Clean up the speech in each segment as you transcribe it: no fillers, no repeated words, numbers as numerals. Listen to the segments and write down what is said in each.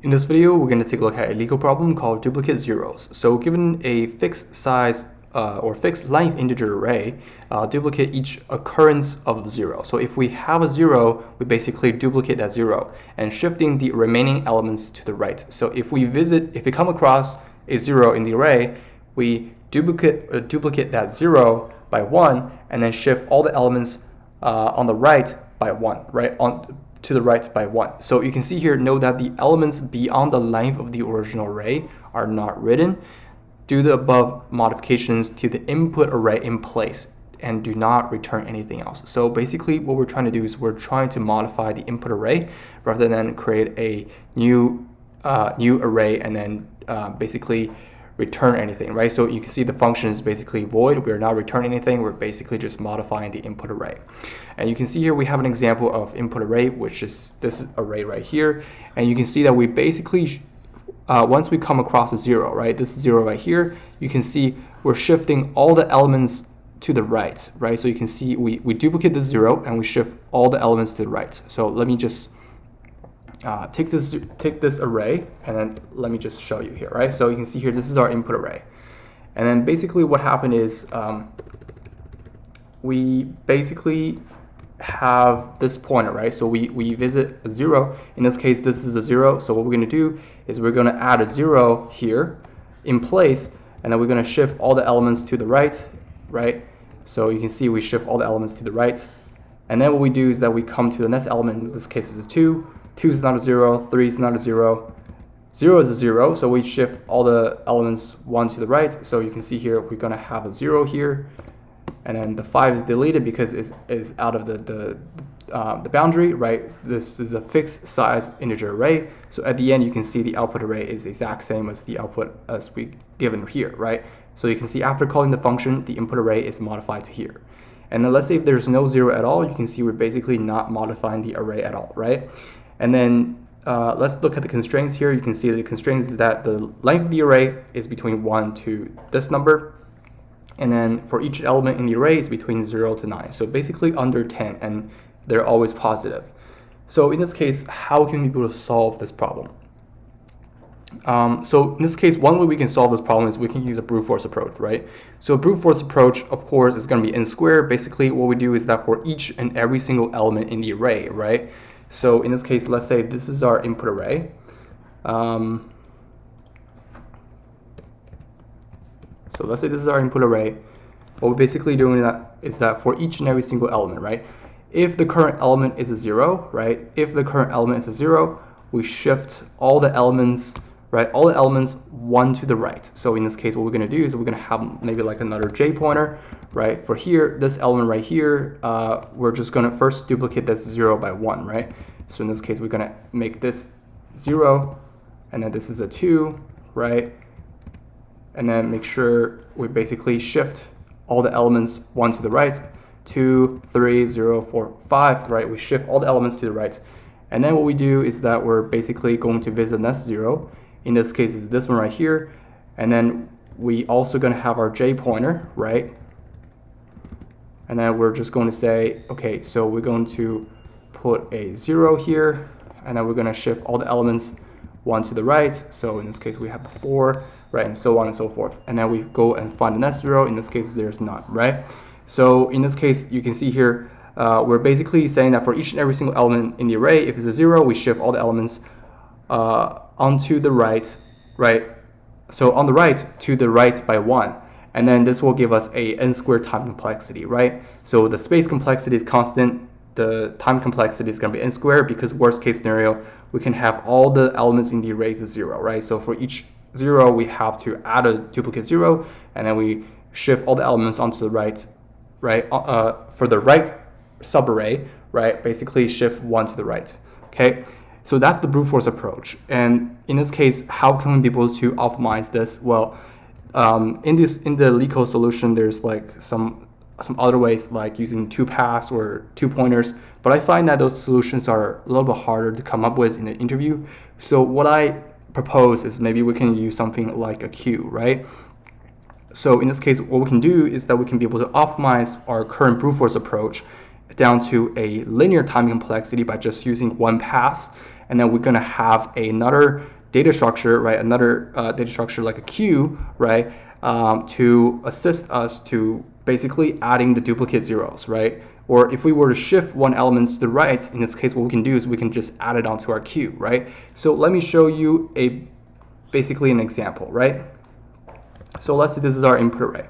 In this video, we're going to take a look at a Leetcode problem called duplicate zeros. So given a fixed size or fixed length integer array, duplicate each occurrence of 0. So if we have a 0, we basically duplicate that 0 and shifting the remaining elements to the right. So if we come across a 0 in the array, we duplicate that 0 by 1 and then shift all the elements on the right by 1, right? To the right by 1. So you can see here, note that the elements beyond the length of the original array are not written. Do the above modifications to the input array in place and do not return anything else. So basically what we're trying to do is we're trying to modify the input array rather than create a new array and then basically return anything, right? So you can see the function is basically void. We're not returning anything. We're basically just modifying the input array. And you can see here we have an example of input array, which is this array right here. And you can see that we basically, once we come across a 0, right? This is 0 right here. You can see we're shifting all the elements to the right, right? So you can see we duplicate the 0 and we shift all the elements to the right. So let me just take this array and then let me just show you here, right? So you can see here, this is our input array. And then basically what happened is we basically have this pointer, right? So we visit a 0. In this case, this is a 0. So what we're going to do is we're going to add a 0 here in place, and then we're going to shift all the elements to the right, right? So you can see we shift all the elements to the right. And then what we do is that we come to the next element. In this case, is a 2. 2 is not a 0, 3 is not a 0, 0 is a 0, so we shift all the elements 1 to the right. So you can see here we're going to have a 0 here, and then the 5 is deleted because it's out of the boundary, right? This is a fixed size integer array, so at the end you can see the output array is the exact same as the output as we given here, right? So you can see after calling the function, the input array is modified to here. And then let's say if there's no 0 at all, you can see we're basically not modifying the array at all, right? And then let's look at the constraints here. You can see the constraints is that the length of the array is between 1 to this number. And then for each element in the array is between 0 to 9. So basically under 10, and they're always positive. So in this case, how can we be able to solve this problem? So in this case, one way we can solve this problem is we can use a brute force approach, right? So a brute force approach, of course, is going to be n squared. Basically, what we do is that for each and every single element in the array, right? So in this case, let's say this is our input array. So let's say this is our input array. What we're basically doing is that for each and every single element, right? If the current element is a 0, right? If the current element is a 0, we shift all the elements, right? All the elements 1 to the right. So in this case, what we're going to do is we're going to have maybe like another J pointer, right? For here, this element right here, we're just going to first duplicate this 0 by 1, right? So in this case, we're going to make this 0, and then this is a 2, right? And then make sure we basically shift all the elements 1 to the right, 2, 3, 0, 4, 5, right? We shift all the elements to the right. And then what we do is that we're basically going to visit the next 0. In this case, is this one right here. And then we also going to have our J pointer, right? And then we're just going to say, okay, so we're going to put a 0 here, and then we're going to shift all the elements 1 to the right. So in this case, we have 4, right? And so on and so forth. And then we go and find the next 0. In this case, there's none, right? So in this case, you can see here, we're basically saying that for each and every single element in the array, if it's a 0, we shift all the elements onto the right, right? So on the right to the right by 1. And then this will give us a n squared time complexity, right? So the space complexity is constant. The time complexity is going to be n squared because worst case scenario, we can have all the elements in the array is 0, right? So for each 0, we have to add a duplicate 0, and then we shift all the elements onto the right, right? For the right subarray, right? Basically shift 1 to the right, okay? So that's the brute force approach. And in this case, how can we be able to optimize this? Well, in the Leetcode solution, there's like some other ways like using 2 paths or 2 pointers, but I find that those solutions are a little bit harder to come up with in the interview. So what I propose is maybe we can use something like a queue, right? So in this case, what we can do is that we can be able to optimize our current brute force approach down to a linear time complexity by just using 1 pass. and then we're going to have another data structure, right? Another data structure like a queue, right? To assist us to basically adding the duplicate zeros, right? Or if we were to shift one element to the right, in this case, what we can do is we can just add it onto our queue, right? So let me show you basically an example, right? So let's say this is our input array.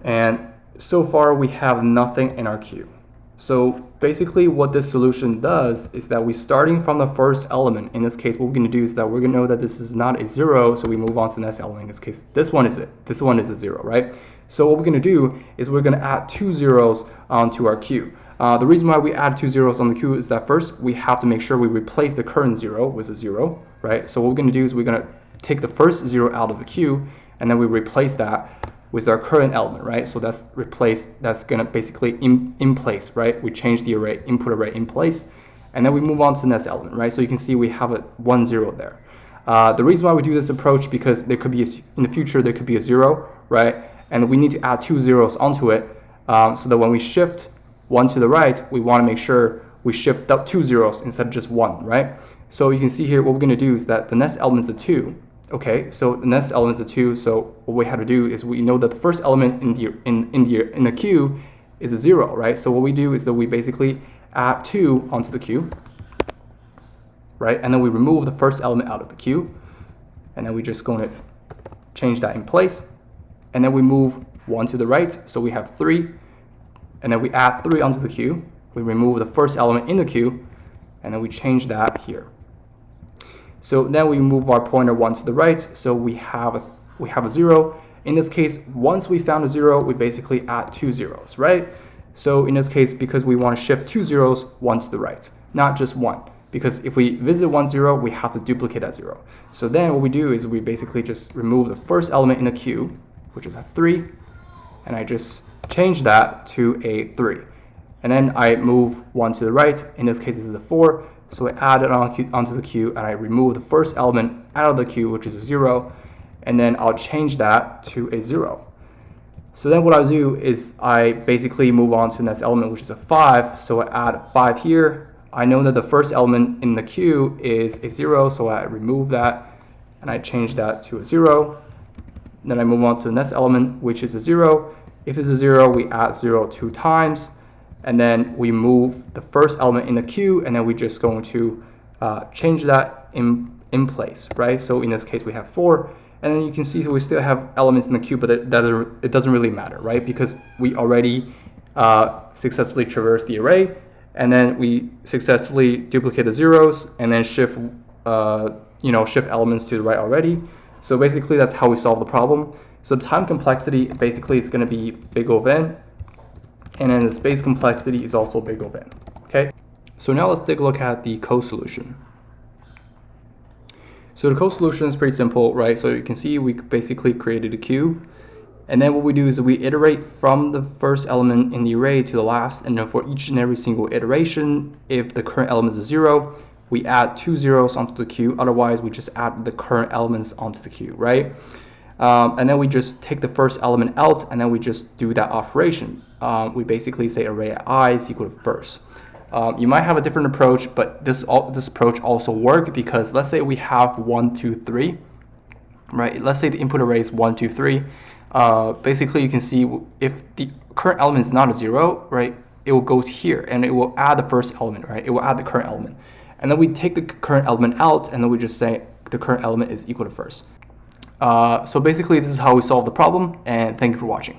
And so far we have nothing in our queue. So basically what this solution does is that we're starting from the first element. In this case, what we're going to do is that we're going to know that this is not a 0, so we move on to the next element. In this case, this one is it. This one is a 0, right? So what we're going to do is we're going to add 2 zeros onto our queue. The reason why we add 2 zeros on the queue is that first we have to make sure we replace the current 0 with a 0, right? So what we're going to do is we're going to take the first 0 out of the queue, and then we replace that with our current element, right? So that's gonna basically in place, right? We change the array, input array in place, and then we move on to the next element, right? So you can see we have a 1 0 there. The reason why we do this approach, because there could be in the future there could be a 0, right? And we need to add 2 zeros onto it, so that when we shift one to the right, we want to make sure we shift up 2 zeros instead of just 1, right? So you can see here what we're gonna do is that the next element is a 2. Okay, so the next element is a 2. So what we have to do is we know that the first element in the queue is a 0, right? So what we do is that we basically add 2 onto the queue, right? And then we remove the first element out of the queue, and then we just going to change that in place, and then we move 1 to the right, so we have 3, and then we add 3 onto the queue. We remove the first element in the queue, and then we change that here. So then we move our pointer 1 to the right, so we have a 0. In this case, once we found a 0, we basically add 2 zeros, right? So in this case, because we want to shift 2 zeros, 1 to the right, not just 1. Because if we visit 1 0, we have to duplicate that 0. So then what we do is we basically just remove the first element in the queue, which is a 3, and I just change that to a 3. And then I move 1 to the right. In this case, this is a 4. So I add it onto the queue, and I remove the first element out of the queue, which is a 0, and then I'll change that to a 0. So then what I'll do is I basically move on to the next element, which is a 5. So I add 5 here. I know that the first element in the queue is a 0, so I remove that, and I change that to a 0. Then I move on to the next element, which is a 0. If it's a 0, we add 0 2 times. And then we move the first element in the queue, and then we're just going to change that in place, right? So in this case, we have 4, and then you can see we still have elements in the queue, but it doesn't really matter, right? Because we already successfully traversed the array, and then we successfully duplicate the zeros, and then shift elements to the right already. So basically, that's how we solve the problem. So the time complexity basically is going to be big O of n. And then the space complexity is also big O of n, okay? So now let's take a look at the code solution. So the code solution is pretty simple, right? So you can see we basically created a queue. And then what we do is we iterate from the first element in the array to the last. And then for each and every single iteration, if the current element is a 0, we add 2 zeros onto the queue. Otherwise, we just add the current elements onto the queue, right? And then we just take the first element out, and then we just do that operation. We basically say array at I is equal to first. You might have a different approach, but this approach also works because let's say we have 1, 2, 3, right? Let's say the input array is 1, 2, 3. Basically, you can see if the current element is not a 0, right, it will go to here and it will add the first element, right? It will add the current element. And then we take the current element out, and then we just say the current element is equal to first. So basically, this is how we solve the problem, and thank you for watching.